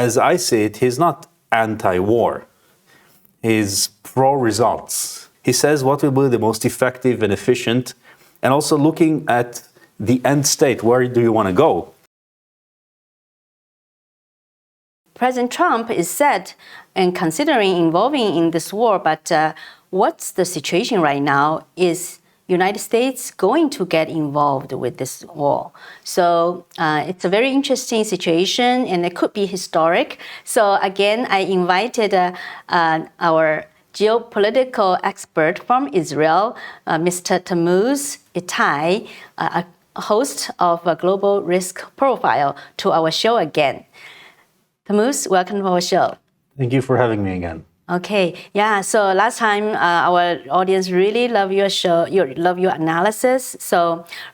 as I see it, he's not anti-war. He's pro-results. He says what will be the most effective and efficient, and also looking at the end state. Where do you want to go? President Trump is said and considering involving in this war, but what's the situation right now? Is United States going to get involved with this war? So it's a very interesting situation, and it could be historic. So again, I invited our geopolitical expert from Israel, Mr. Tamuz Itai, a host of a Global Risk Profile, to our show again. Tamuz, welcome to our show. Thank you for having me again. Okay, yeah. So last time, our audience really love your show. Love your analysis. So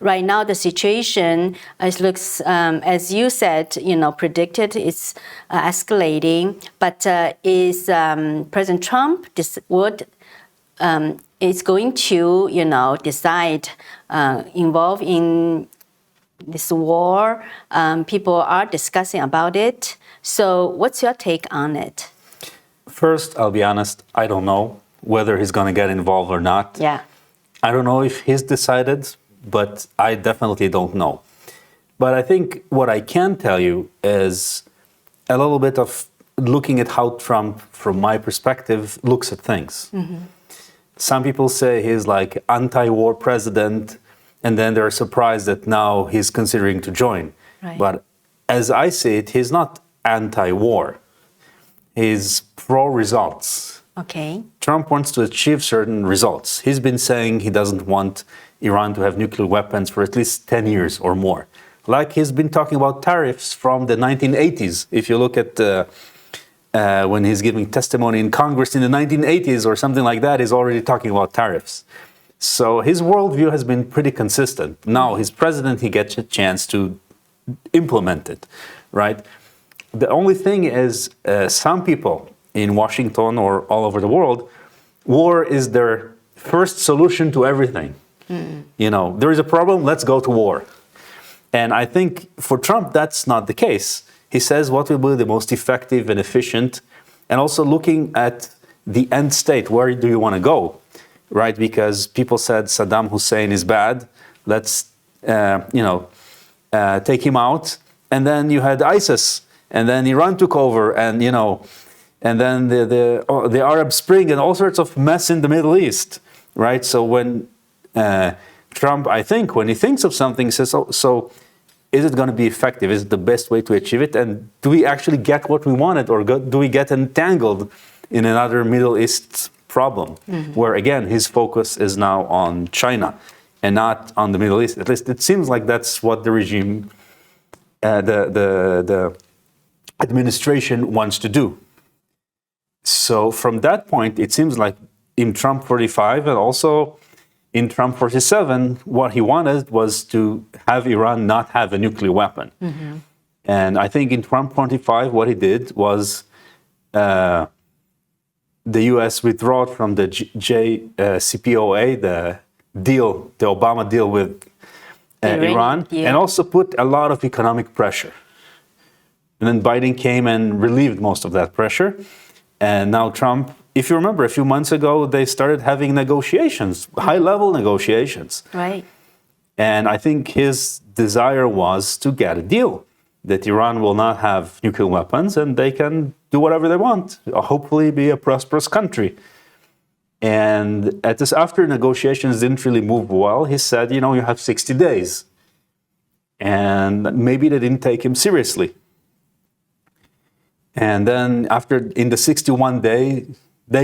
right now, the situation looks, as you said, predicted, it's escalating. But is President Trump is going to, decide involve in this war? People are discussing about it. So what's your take on it? First, I'll be honest, I don't know whether he's going to get involved or not. Yeah. I don't know if he's decided, but I definitely don't know. But I think what I can tell you is a little bit of looking at how Trump, from my perspective, looks at things. Mm-hmm. Some people say he's like anti-war president, and then they're surprised that now he's considering to join. Right. But as I see it, he's not anti-war. He's pro-results. Okay. Trump wants to achieve certain results. He's been saying he doesn't want Iran to have nuclear weapons for at least 10 years or more. Like he's been talking about tariffs from the 1980s. If you look at when he's giving testimony in Congress in the 1980s or something like that, he's already talking about tariffs. So his worldview has been pretty consistent. Now he's president, he gets a chance to implement it, right? The only thing is some people in Washington or all over the world, war is their first solution to everything. Mm. There is a problem, let's go to war. And I think for Trump, that's not the case. He says what will be the most effective and efficient, and also looking at the end state. Where do you want to go, right? Because people said Saddam Hussein is bad. Let's, take him out. And then you had ISIS. And then Iran took over, and and then the Arab Spring and all sorts of mess in the Middle East, right? So when Trump, I think, when he thinks of something, says, so is it going to be effective? Is it the best way to achieve it? And do we actually get what we wanted, or do we get entangled in another Middle East problem, where again his focus is now on China and not on the Middle East? At least it seems like that's what the regime, the administration wants to do. So from that point, it seems like in Trump 45 and also in Trump 47, what he wanted was to have Iran not have a nuclear weapon. Mm-hmm. And I think in Trump 45, what he did was the U.S. withdraw from the JCPOA, the deal, the Obama deal with Iran, yeah. And also put a lot of economic pressure. And then Biden came and relieved most of that pressure. And now Trump, if you remember, a few months ago, they started having negotiations, high-level negotiations. Right. And I think his desire was to get a deal, that Iran will not have nuclear weapons and they can do whatever they want, hopefully be a prosperous country. And after negotiations didn't really move well, he said, you have 60 days. And maybe they didn't take him seriously. And then in the 61 day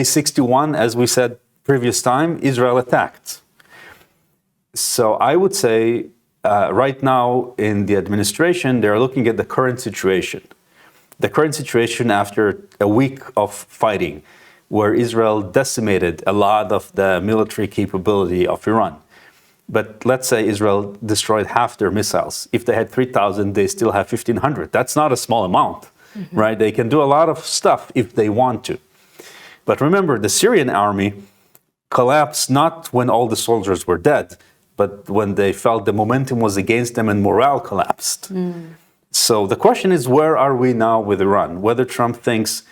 61, as we said previous time, Israel attacked. So I would say right now in the administration, they're looking at the current situation. The current situation after a week of fighting, where Israel decimated a lot of the military capability of Iran. But let's say Israel destroyed half their missiles. If they had 3,000, they still have 1,500. That's not a small amount. Mm-hmm. Right? They can do a lot of stuff if they want to. But remember, the Syrian army collapsed not when all the soldiers were dead, but when they felt the momentum was against them and morale collapsed. Mm. So the question is, where are we now with Iran? Whether Trump thinks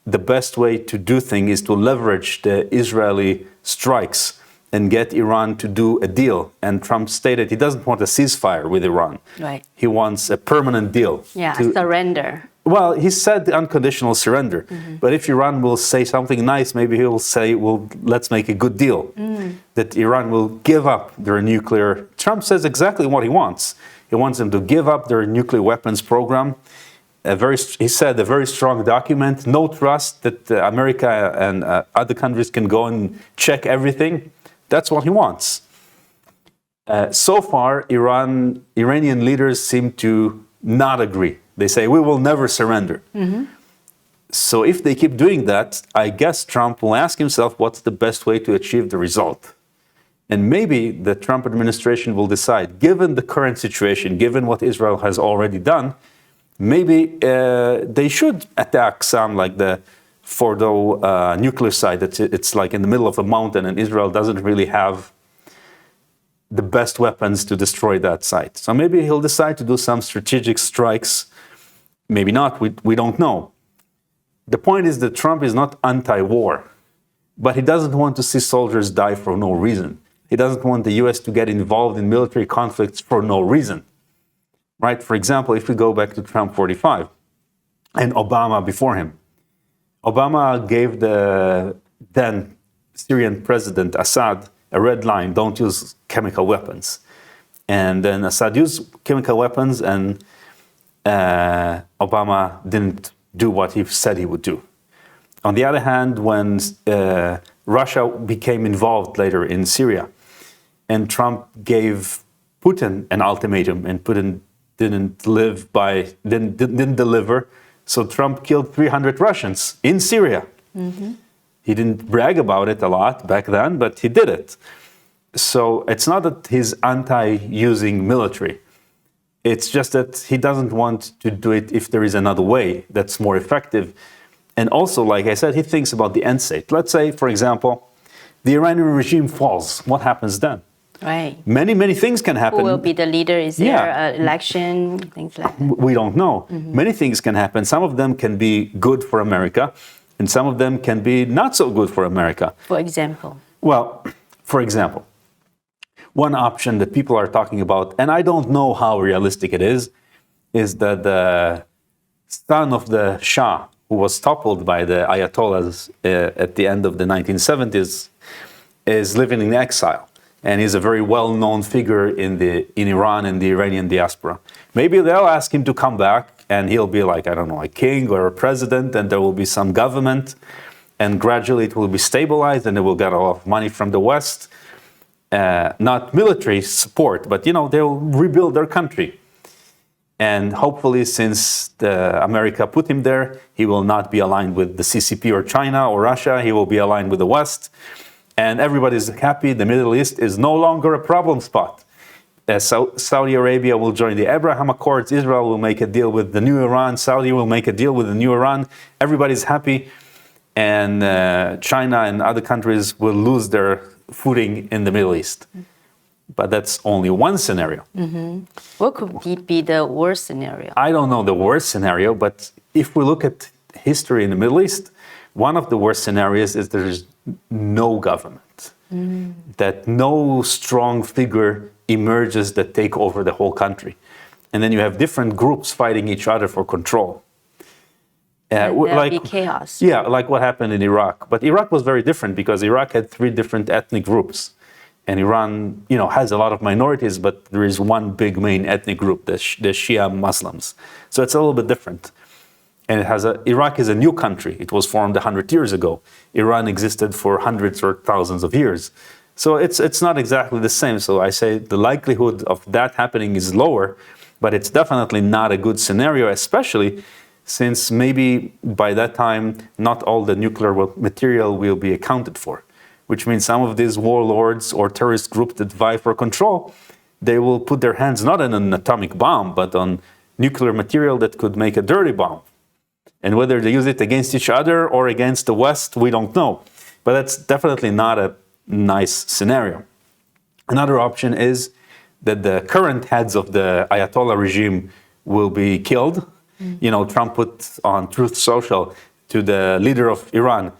the best way to do things is to leverage the Israeli strikes and get Iran to do a deal. And Trump stated he doesn't want a ceasefire with Iran. Right. He wants a permanent deal. Yeah, surrender. Well, he said unconditional surrender. But if Iran will say something nice, maybe he will say, well, let's make a good deal. That Iran will give up their nuclear. Trump says exactly what he wants. He wants them to give up their nuclear weapons program. He said a very strong document, no trust that America and other countries can go and check everything. That's what he wants. So far, Iranian leaders seem to not agree. They say, we will never surrender. So if they keep doing that, I guess Trump will ask himself, what's the best way to achieve the result? And maybe the Trump administration will decide, given the current situation, given what Israel has already done, maybe they should attack some, like the Fordo nuclear site. It's like in the middle of a mountain, and Israel doesn't really have the best weapons to destroy that site. So maybe he'll decide to do some strategic strikes. Maybe not, we don't know. The point is that Trump is not anti-war, but he doesn't want to see soldiers die for no reason. He doesn't want the US to get involved in military conflicts for no reason. Right? For example, if we go back to Trump 45 and Obama before him, Obama gave the then Syrian president Assad a red line, don't use chemical weapons. And then Assad used chemical weapons, and Obama didn't do what he said he would do. On the other hand, when Russia became involved later in Syria, and Trump gave Putin an ultimatum, and Putin didn't deliver, so Trump killed 300 Russians in Syria. He didn't brag about it a lot back then, but he did it. So it's not that he's anti-using military. It's just that he doesn't want to do it if there is another way that's more effective. And also, like I said, he thinks about the end state. Let's say, for example, the Iranian regime falls. What happens then? Right. Many things can happen. Who will be the leader? Is there an election? Things like that. We don't know. Many things can happen. Some of them can be good for America, and some of them can be not so good for America. For example? Well, for example, one option that people are talking about, and I don't know how realistic it is that the son of the Shah, who was toppled by the Ayatollahs at the end of the 1970s, is living in exile. And he's a very well-known figure in Iran and the Iranian diaspora. Maybe they'll ask him to come back, and he'll be like, I don't know, a king or a president, and there will be some government, and gradually it will be stabilized, and they will get a lot of money from the West. Not military support, but they'll rebuild their country. And hopefully, since America put him there, he will not be aligned with the CCP or China or Russia. He will be aligned with the West. And everybody's happy. The Middle East is no longer a problem spot. Saudi Arabia will join the Abraham Accords. Israel will make a deal with the new Iran. Saudi will make a deal with the new Iran. Everybody's happy. And China and other countries will lose their footing in the Middle East. But that's only one scenario. What could be the worst scenario? I don't know the worst scenario, but if we look at history in the Middle East, one of the worst scenarios is there is no government, that no strong figure emerges that take over the whole country. And then you have different groups fighting each other for control. There'll be chaos. Yeah, like what happened in Iraq. But Iraq was very different because Iraq had 3 different ethnic groups. And Iran, has a lot of minorities, but there is one big main ethnic group, the Shia Muslims. So it's a little bit different. And Iraq is a new country. It was formed 100 years ago. Iran existed for hundreds or thousands of years. So it's not exactly the same. So I say the likelihood of that happening is lower, but it's definitely not a good scenario, especially since maybe by that time, not all the nuclear material will be accounted for, which means some of these warlords or terrorist groups that vie for control, they will put their hands not on an atomic bomb, but on nuclear material that could make a dirty bomb. And whether they use it against each other or against the West, we don't know. But that's definitely not a nice scenario. Another option is that the current heads of the Ayatollah regime will be killed. You know, Trump put on Truth Social to the leader of Iran,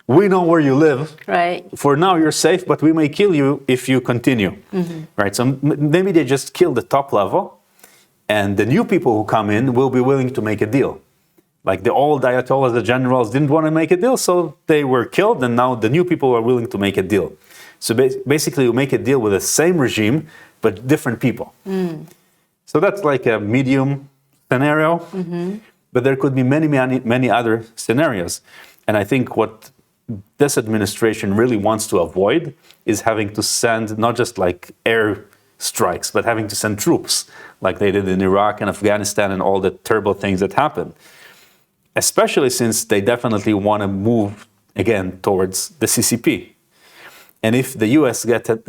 we know where you live. Right. For now, you're safe, but we may kill you if you continue. Right. So maybe they just kill the top level, and the new people who come in will be willing to make a deal. Like the old Ayatollahs, the generals didn't want to make a deal, so they were killed, and now the new people are willing to make a deal. So basically, you make a deal with the same regime, but different people. So that's like a medium scenario, but there could be many other scenarios. And I think what this administration really wants to avoid is having to send not just like air strikes, but having to send troops like they did in Iraq and Afghanistan and all the terrible things that happened. Especially since they definitely want to move again towards the CCP. And if the US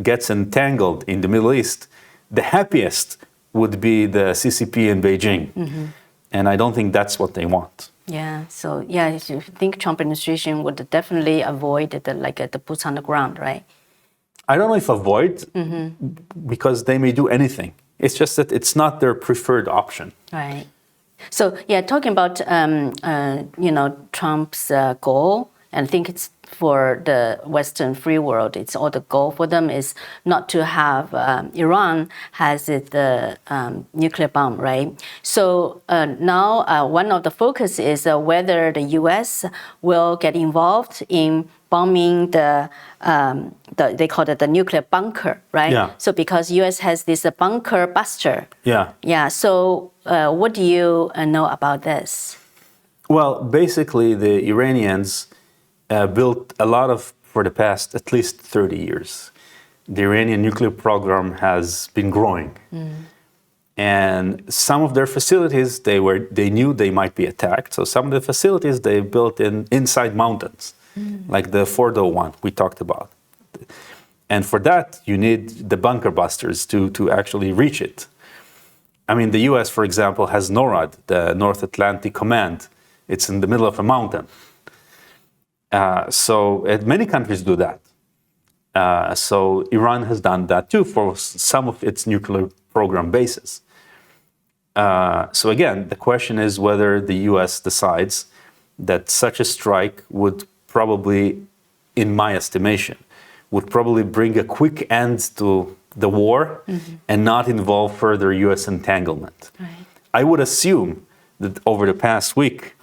gets entangled in the Middle East, the happiest would be the CCP in Beijing. And I don't think that's what they want. Yeah, so I think Trump administration would definitely avoid the boots on the ground, right? I don't know if avoid, because they may do anything. It's just that it's not their preferred option. Right. So talking about Trump's goal, and I think it's for the Western free world, it's all the goal for them is not to have Iran has the nuclear bomb, right? So now one of the focus is whether the U.S. will get involved in bombing they call it the nuclear bunker, right? Yeah. So because U.S. has this bunker buster. Yeah. Yeah. So what do you know about this? Well, basically, the Iranians built a lot of, for the past at least 30 years. The Iranian nuclear program has been growing. And some of their facilities, they knew they might be attacked. So some of the facilities they built inside mountains, like the Fordo one we talked about. And for that, you need the bunker busters to actually reach it. I mean, the US, for example, has NORAD, the North Atlantic Command. It's in the middle of a mountain. So many countries do that. So Iran has done that too for some of its nuclear program bases. So again, the question is whether the US decides that such a strike would probably, in my estimation, would probably bring a quick end to the war and not involve further US entanglement. Right. I would assume that over the past week,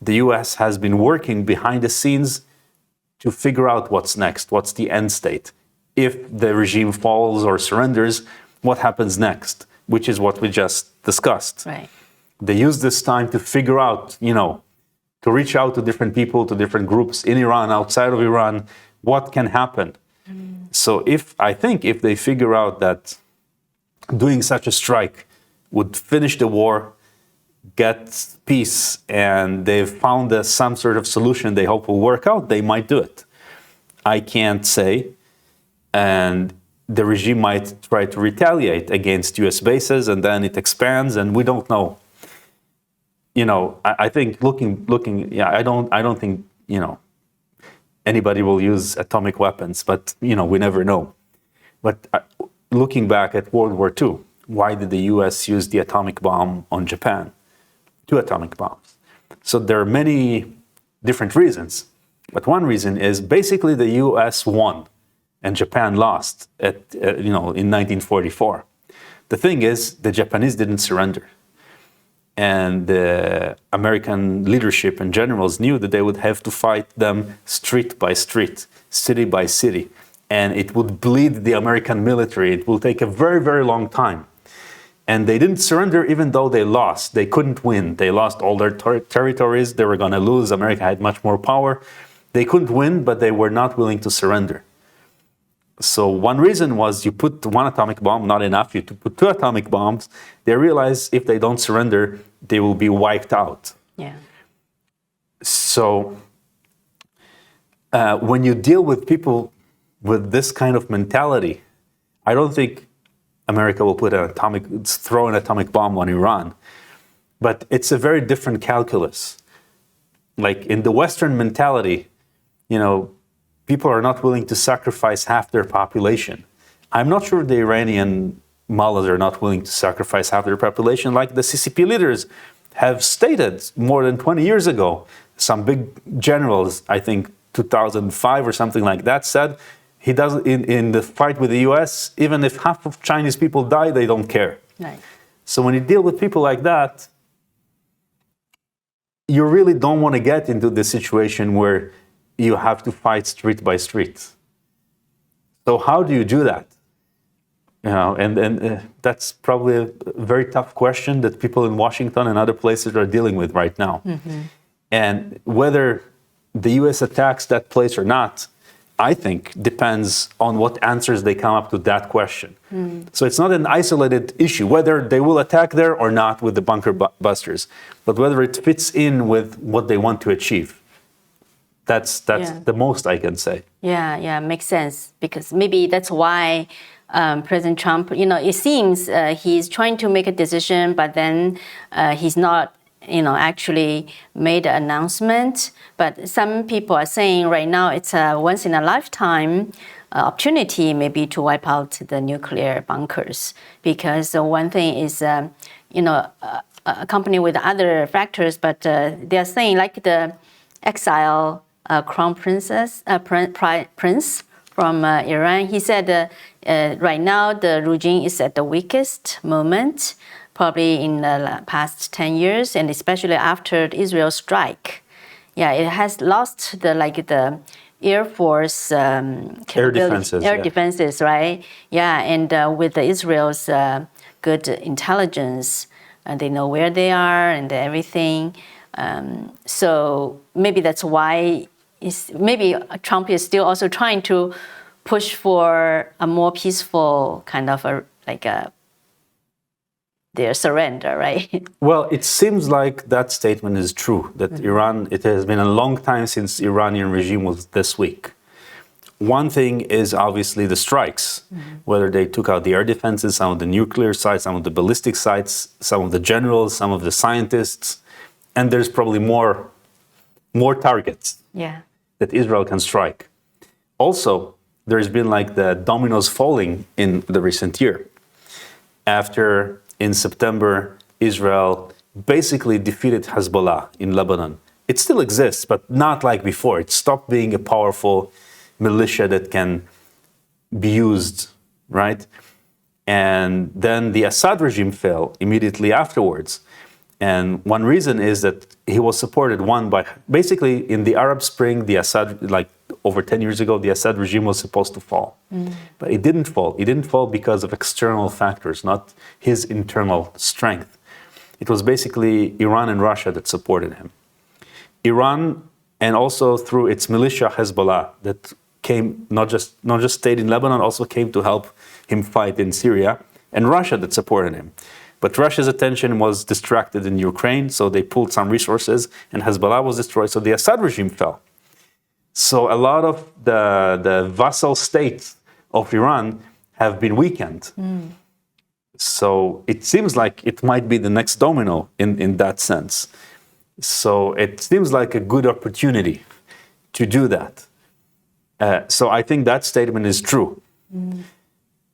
the US has been working behind the scenes to figure out what's next, what's the end state. If the regime falls or surrenders, what happens next, which is what we just discussed. Right. They use this time to figure out, to reach out to different people, to different groups in Iran, outside of Iran, what can happen. So I think if they figure out that doing such a strike would finish the war, get peace, and they've found some sort of solution they hope will work out, they might do it. I can't say. And the regime might try to retaliate against US bases, and then it expands, and we don't know. I think I don't think, anybody will use atomic weapons, but, we never know. But looking back at World War II, why did the US use the atomic bomb on Japan? 2 atomic bombs. So there are many different reasons. But one reason is basically the US won and Japan lost in 1944. The thing is, the Japanese didn't surrender. And the American leadership and generals knew that they would have to fight them street by street, city by city. And it would bleed the American military. It will take a very, very long time. And they didn't surrender even though they lost. They couldn't win. They lost all their territories. They were going to lose. America had much more power. They couldn't win, but they were not willing to surrender. So one reason was you put 1 atomic bomb, not enough. You put 2 atomic bombs. They realize if they don't surrender, they will be wiped out. Yeah. So when you deal with people with this kind of mentality, I don't think America will throw an atomic bomb on Iran. But it's a very different calculus. Like in the Western mentality, people are not willing to sacrifice half their population. I'm not sure the Iranian mullahs are not willing to sacrifice half their population, like the CCP leaders have stated more than 20 years ago. Some big generals, I think 2005 or something like that, said he doesn't, in the fight with the US, even if half of Chinese people die, they don't care. Right. So when you deal with people like that, you really don't want to get into the situation where you have to fight street by street. So how do you do that? You know, and that's probably a very tough question that people in Washington and other places are dealing with right now. Mm-hmm. And whether the US attacks that place or not, I think depends on what answers they come up to that question. So it's not an isolated issue, whether they will attack there or not with the bunker busters, but whether it fits in with what they want to achieve. That's the most I can say. Yeah, makes sense. Because maybe that's why President Trump, it seems he's trying to make a decision, but then he's not actually made an announcement. But some people are saying right now it's a once in a lifetime opportunity maybe to wipe out the nuclear bunkers. Because one thing is, accompanied with other factors, but they are saying like the exile crown prince from Iran, he said right now the regime is at the weakest moment, probably in the past 10 years, and especially after the Israel strike. Yeah, it has lost the Air Force air defenses, right? Yeah, and with Israel's good intelligence, they know where they are and everything. So maybe that's why maybe Trump is still also trying to push for a more peaceful kind of their surrender, right? Well, it seems like that statement is true, that Iran, it has been a long time since the Iranian regime was this weak. One thing is obviously the strikes, whether they took out the air defenses, some of the nuclear sites, some of the ballistic sites, some of the generals, some of the scientists, and there's probably more targets that Israel can strike. Also, there's been like the dominoes falling in the recent year. After, in September, Israel basically defeated Hezbollah in Lebanon. It still exists, but not like before. It stopped being a powerful militia that can be used, right? And then the Assad regime fell immediately afterwards. And one reason is that he was supported, by basically in the Arab Spring, the Assad, like over 10 years ago, the Assad regime was supposed to fall. But it didn't fall. It didn't fall because of external factors, not his internal strength. It was basically Iran and Russia that supported him. Iran, and also through its militia Hezbollah, that came, not just stayed in Lebanon, also came to help him fight in Syria, and Russia that supported him. But Russia's attention was distracted in Ukraine, so they pulled some resources, and Hezbollah was destroyed, so the Assad regime fell. So a lot of the vassal states of Iran have been weakened. So it seems like it might be the next domino in that sense. So it seems like a good opportunity to do that. So I think that statement is true.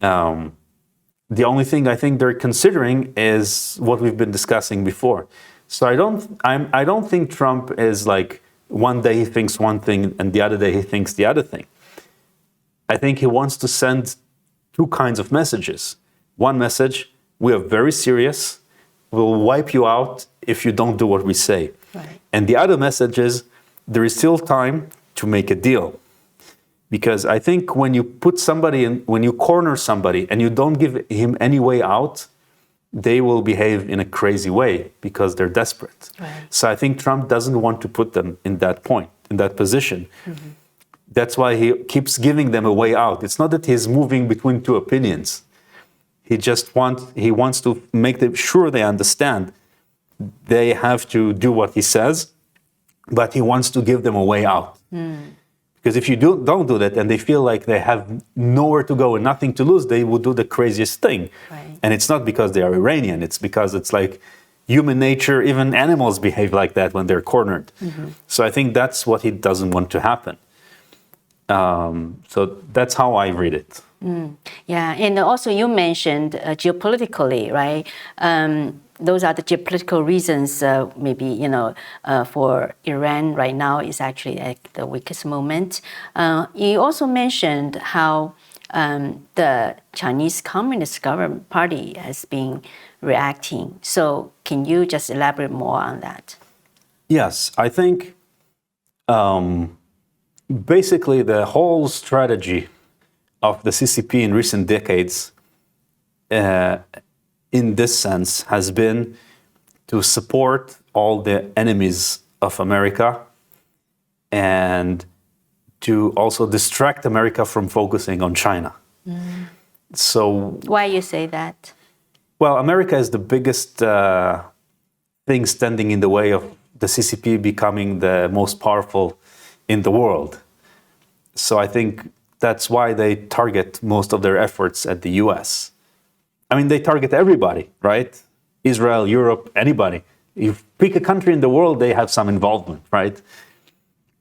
The only thing I think they're considering is what we've been discussing before. So I don't think Trump is like one day he thinks one thing and the other day he thinks the other thing. I think he wants to send two kinds of messages. One message, we are very serious. We'll wipe you out if you don't do what we say. Right. And the other message is there is still time to make a deal. Because I think when you put somebody in, when you corner somebody and you don't give him any way out, they will behave in a crazy way because they're desperate. Right. So I think Trump doesn't want to put them in that point, in that position. That's why he keeps giving them a way out. It's not that he's moving between two opinions. He wants to make them sure they understand they have to do what he says, but he wants to give them a way out. Because if you don't do that and they feel like they have nowhere to go and nothing to lose, they will do the craziest thing. Right. And it's not because they are Iranian, it's because it's like human nature, even animals behave like that when they're cornered. So I think that's what he doesn't want to happen. So that's how I read it. Yeah, and also you mentioned geopolitically, right? Those are the geopolitical reasons. Maybe for Iran right now is actually at the weakest moment. You also mentioned how the Chinese Communist Government Party has been reacting. So can you just elaborate more on that? Yes, I think basically the whole strategy of the CCP in recent decades, in this sense, has been to support all the enemies of America and to also distract America from focusing on China. So, why you say that? Well, America is the biggest thing standing in the way of the CCP becoming the most powerful in the world. So I think that's why they target most of their efforts at the US. I mean, they target everybody, right? Israel, Europe, anybody. You pick a country in the world, they have some involvement, right?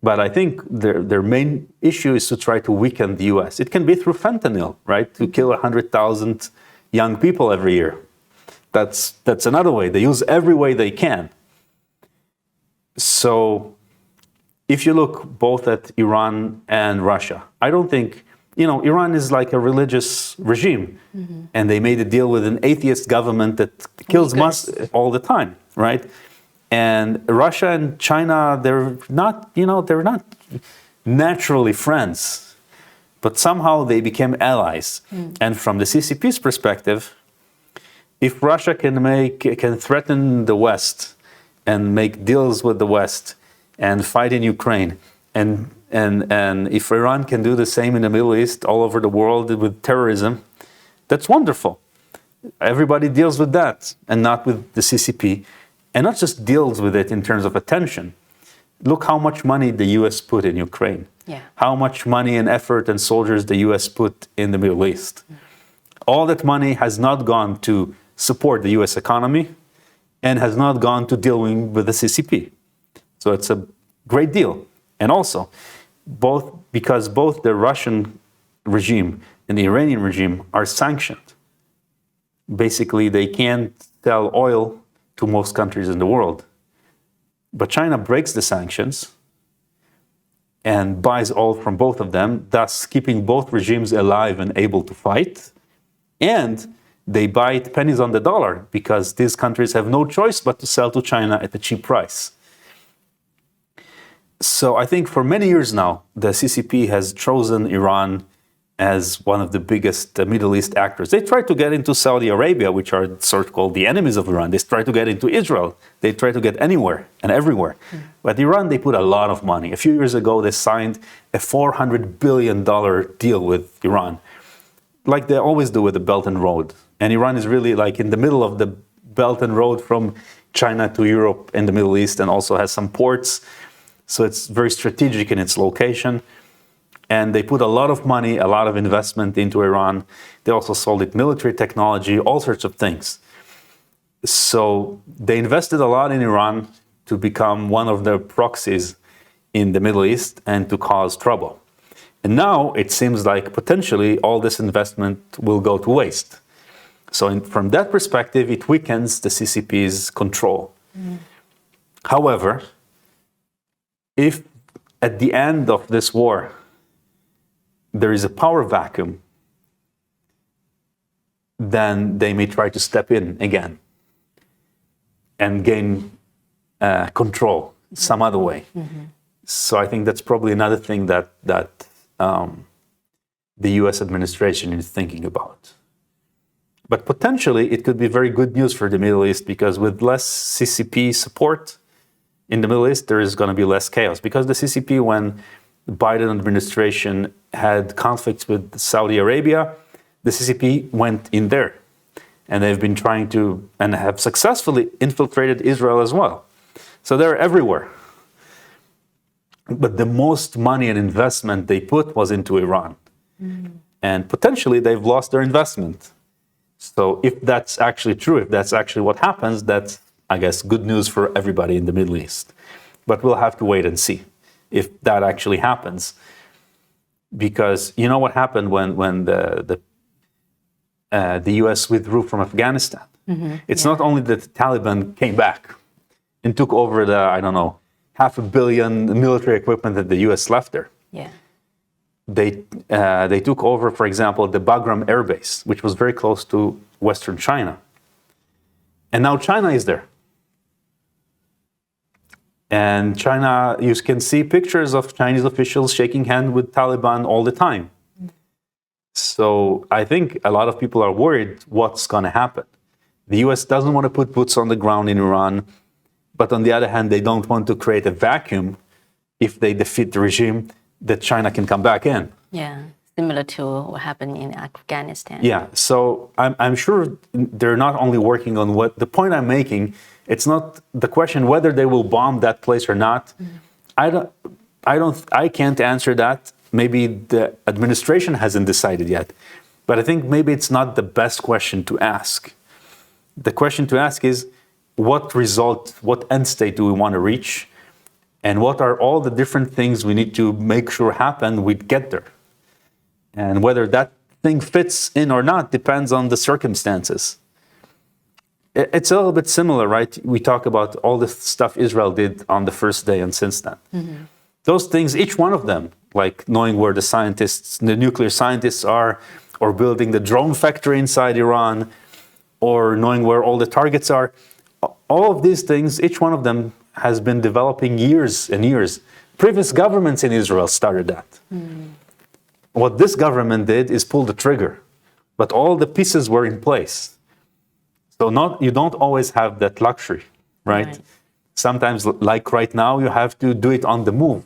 But I think their main issue is to try to weaken the US. It can be through fentanyl, right? To kill 100,000 young people every year. That's another way. They use every way they can. So if you look both at Iran and Russia, I don't think, Iran is like a religious regime, and they made a deal with an atheist government that kills Muslims all the time, right? And Russia and China, they're not naturally friends, but somehow they became allies. And from the CCP's perspective, if Russia can threaten the West and make deals with the West and fight in Ukraine, and if Iran can do the same in the Middle East, all over the world with terrorism, that's wonderful. Everybody deals with that and not with the CCP, and not just deals with it in terms of attention. Look how much money the US put in Ukraine, how much money and effort and soldiers the US put in the Middle East. All that money has not gone to support the US economy and has not gone to dealing with the CCP. So it's a great deal. And also, because both the Russian regime and the Iranian regime are sanctioned. Basically, they can't sell oil to most countries in the world. But China breaks the sanctions and buys oil from both of them, thus keeping both regimes alive and able to fight. And they buy it pennies on the dollar because these countries have no choice but to sell to China at a cheap price. So I think for many years now, the CCP has chosen Iran as one of the biggest Middle East actors. They try to get into Saudi Arabia, which are sort of called the enemies of Iran. They try to get into Israel. They try to get anywhere and everywhere. But Iran, they put a lot of money. A few years ago, they signed a $400 billion deal with Iran, like they always do with the Belt and Road. And Iran is really like in the middle of the Belt and Road from China to Europe and the Middle East, and also has some ports. So it's very strategic in its location. And they put a lot of money, a lot of investment into Iran. They also sold it military technology, all sorts of things. So they invested a lot in Iran to become one of their proxies in the Middle East and to cause trouble. And now it seems like potentially all this investment will go to waste. So from that perspective, it weakens the CCP's control. However, if at the end of this war, there is a power vacuum, then they may try to step in again and gain control some other way. So I think that's probably another thing that the US administration is thinking about. But potentially, it could be very good news for the Middle East, because with less CCP support in the Middle East, there is going to be less chaos. Because the CCP, when the Biden administration had conflicts with Saudi Arabia, the CCP went in there. And they've been trying to, and have successfully infiltrated Israel as well. So they're everywhere. But the most money and investment they put was into Iran. And potentially they've lost their investment. So if that's actually true, if that's actually what happens, that's, I guess, good news for everybody in the Middle East. But we'll have to wait and see if that actually happens. because you know what happened when the U.S. withdrew from Afghanistan. It's not only that the Taliban came back and took over the, I don't know, $500 million military equipment that the U.S. left there. Yeah. They took over, for example, the Bagram Air Base, which was very close to Western China. And now China is there. And China, you can see pictures of Chinese officials shaking hands with Taliban all the time. So I think a lot of people are worried what's going to happen. The US doesn't want to put boots on the ground in Iran, but on the other hand, they don't want to create a vacuum if they defeat the regime that China can come back in. Yeah, similar to what happened in Afghanistan. Yeah, so I'm sure they're not only working on what, the point I'm making, it's not the question whether they will bomb that place or not. I can't answer that. Maybe the administration hasn't decided yet, but I think maybe it's not the best question to ask. The question to ask is, what result, what end state do we want to reach? And what are all the different things we need to make sure happen, we'd get there. And whether that thing fits in or not depends on the circumstances. It's a little bit similar, right? We talk about all the stuff Israel did on the first day and since then. Those things, each one of them, like knowing where the scientists, the nuclear scientists are, or building the drone factory inside Iran, or knowing where all the targets are, all of these things, each one of them has been developing years and years. Previous governments in Israel started that. What this government did is pull the trigger, but all the pieces were in place. So you don't always have that luxury, right? Sometimes, like right now, you have to do it on the move.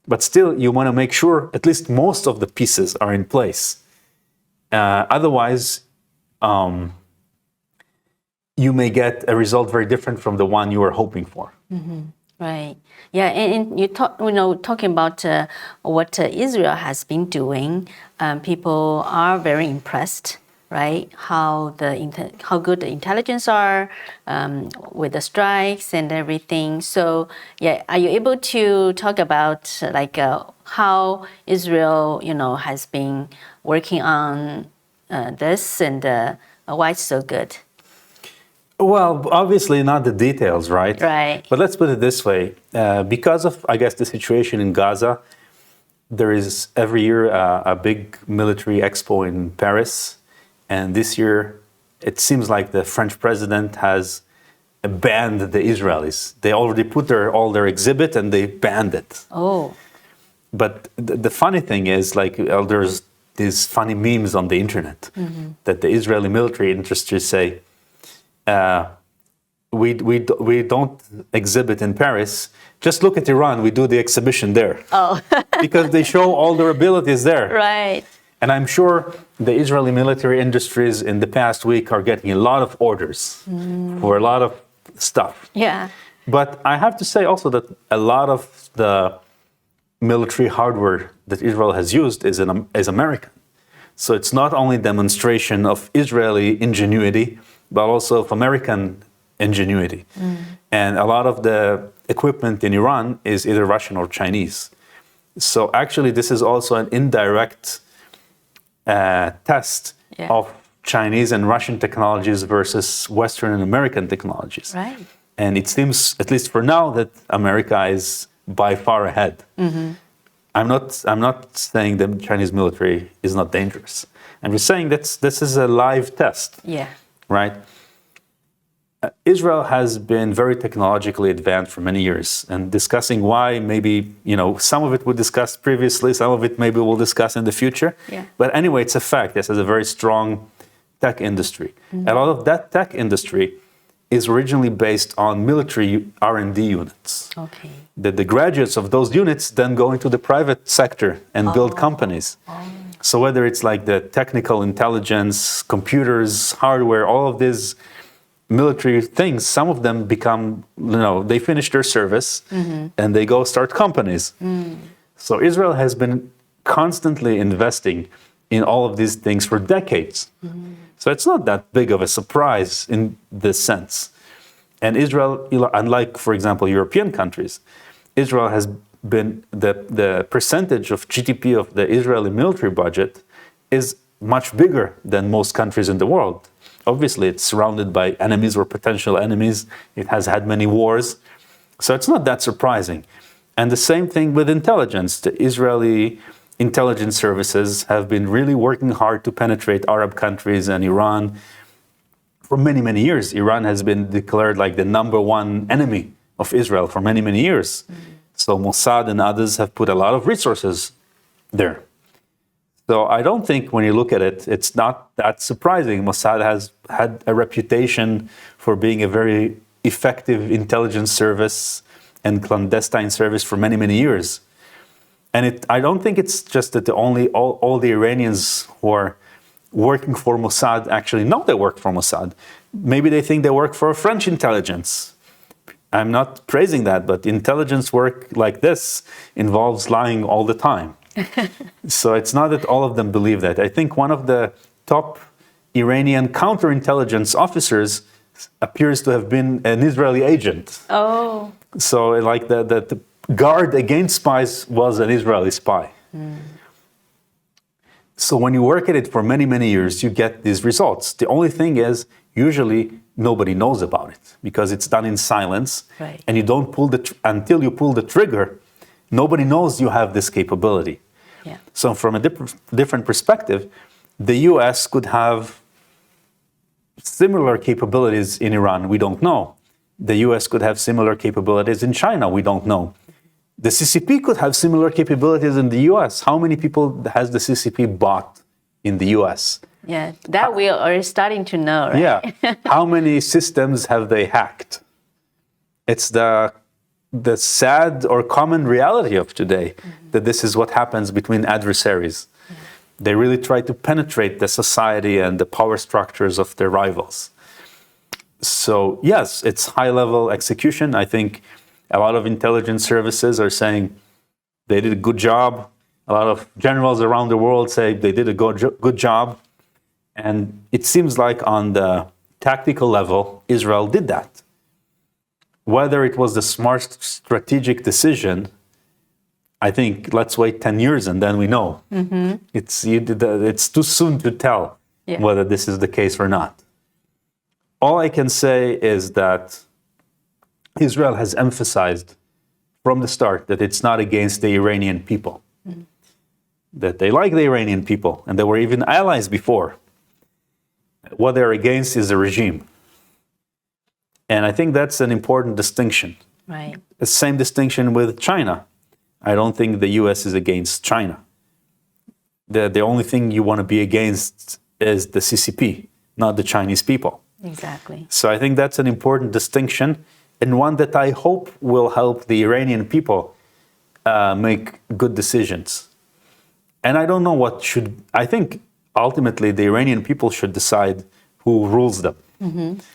But still, you want to make sure at least most of the pieces are in place. Otherwise, you may get a result very different from the one you were hoping for. Right. Yeah, and talking about what Israel has been doing, people are very impressed, right? How good the intelligence are with the strikes and everything. So, yeah, are you able to talk about how Israel, has been working on this and why it's so good? Well, obviously not the details, right? Right. But let's put it this way. Because of, I guess, the situation in Gaza, there is every year a big military expo in Paris. And this year, it seems like the French president has banned the Israelis. They already put all their exhibit and they banned it. Oh. But the funny thing is, there's these funny memes on the internet that the Israeli military industries say, we don't exhibit in Paris. Just look at Iran. We do the exhibition there. Oh. Because they show all their abilities there. Right. And I'm sure the Israeli military industries in the past week are getting a lot of orders for a lot of stuff. Yeah. But I have to say also that a lot of the military hardware that Israel has used is American. So it's not only demonstration of Israeli ingenuity, but also of American ingenuity. And a lot of the equipment in Iran is either Russian or Chinese. So actually, this is also an indirect test of Chinese and Russian technologies versus Western and American technologies. Right. And it seems, at least for now, that America is by far ahead. I'm not saying the Chinese military is not dangerous. I'm just saying that this is a live test. Yeah. Right? Israel has been very technologically advanced for many years, and discussing why, maybe, some of it we discussed previously, some of it maybe we'll discuss in the future. Yeah. But anyway, it's a fact. This is a very strong tech industry. A lot of that tech industry is originally based on military R&D units. Okay. The graduates of those units then go into the private sector and build companies. So whether it's like the technical intelligence, computers, hardware, all of these military things, some of them become, they finish their service and they go start companies. So Israel has been constantly investing in all of these things for decades. So it's not that big of a surprise in this sense. And Israel, unlike, for example, European countries, Israel has been the percentage of GDP of the Israeli military budget is much bigger than most countries in the world. Obviously, it's surrounded by enemies or potential enemies. It has had many wars. So it's not that surprising. And the same thing with intelligence. The Israeli intelligence services have been really working hard to penetrate Arab countries and Iran for many, many years. Iran has been declared like the #1 enemy of Israel for many, many years. So Mossad and others have put a lot of resources there. So I don't think when you look at it, it's not that surprising. Mossad has had a reputation for being a very effective intelligence service and clandestine service for many, many years. And I don't think it's just that all the Iranians who are working for Mossad actually know they work for Mossad. Maybe they think they work for French intelligence. I'm not praising that, but intelligence work like this involves lying all the time. So it's not that all of them believe that. I think one of the top Iranian counterintelligence officers appears to have been an Israeli agent. Oh. So like the guard against spies was an Israeli spy. So when you work at it for many, many years, you get these results. The only thing is, usually nobody knows about it because it's done in silence. Right. And you don't pull until you pull the trigger, nobody knows you have this capability. Yeah. So from a different perspective, the US could have similar capabilities in Iran, we don't know. The US could have similar capabilities in China, we don't know. The CCP could have similar capabilities in the US. How many people has the CCP bought in the US? Yeah, that we are starting to know, right? Yeah. How many systems have they hacked? It's the sad or common reality of today that this is what happens between adversaries. They really try to penetrate the society and the power structures of their rivals. So yes, it's high-level execution. I think a lot of intelligence services are saying they did a good job. A lot of generals around the world say they did a good job. And it seems like on the tactical level, Israel did that. Whether it was the smart strategic decision, I think let's wait 10 years and then we know. It's too soon to tell whether this is the case or not. All I can say is that Israel has emphasized from the start that it's not against the Iranian people, that they like the Iranian people, and they were even allies before. What they're against is the regime. And I think that's an important distinction. Right. The same distinction with China. I don't think the US is against China. The only thing you want to be against is the CCP, not the Chinese people. Exactly. So I think that's an important distinction, and one that I hope will help the Iranian people make good decisions. And I don't know I think ultimately the Iranian people should decide who rules them.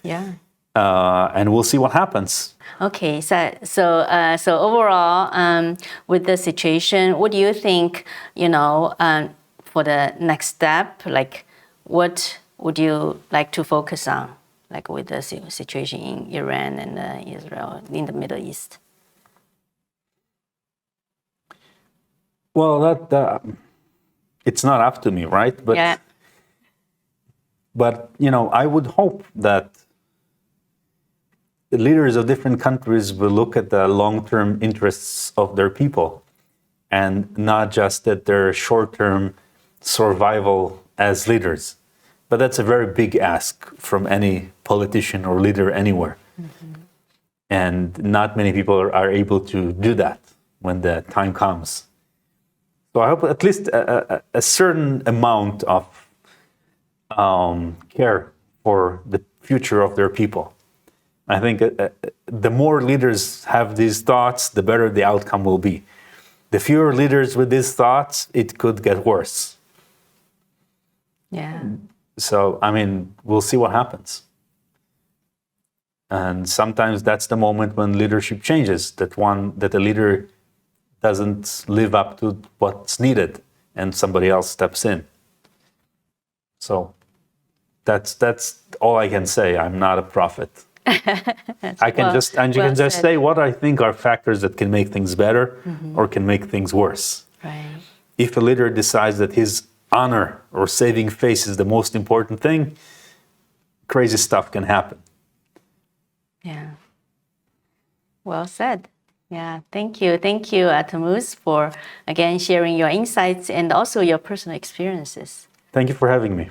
Yeah. And we'll see what happens. Okay, so overall, with the situation, what do you think, for the next step, like what would you like to focus on, like with the situation in Iran and Israel in the Middle East? Well, it's not up to me, right? But I would hope that the leaders of different countries will look at the long-term interests of their people and not just at their short-term survival as leaders. But that's a very big ask from any politician or leader anywhere. And not many people are able to do that when the time comes. So I hope at least a certain amount of care for the future of their people. I think the more leaders have these thoughts, the better the outcome will be. The fewer leaders with these thoughts, it could get worse. Yeah. So, we'll see what happens. And sometimes that's the moment when leadership changes, that a leader doesn't live up to what's needed and somebody else steps in. So that's all I can say. I'm not a prophet. I can just and you well can just said. say what I think are factors that can make things better or can make things worse. Right. If a leader decides that his honor or saving face is the most important thing, crazy stuff can happen. Yeah. Well said. Yeah, thank you. Thank you, Tamuz, for again sharing your insights and also your personal experiences. Thank you for having me.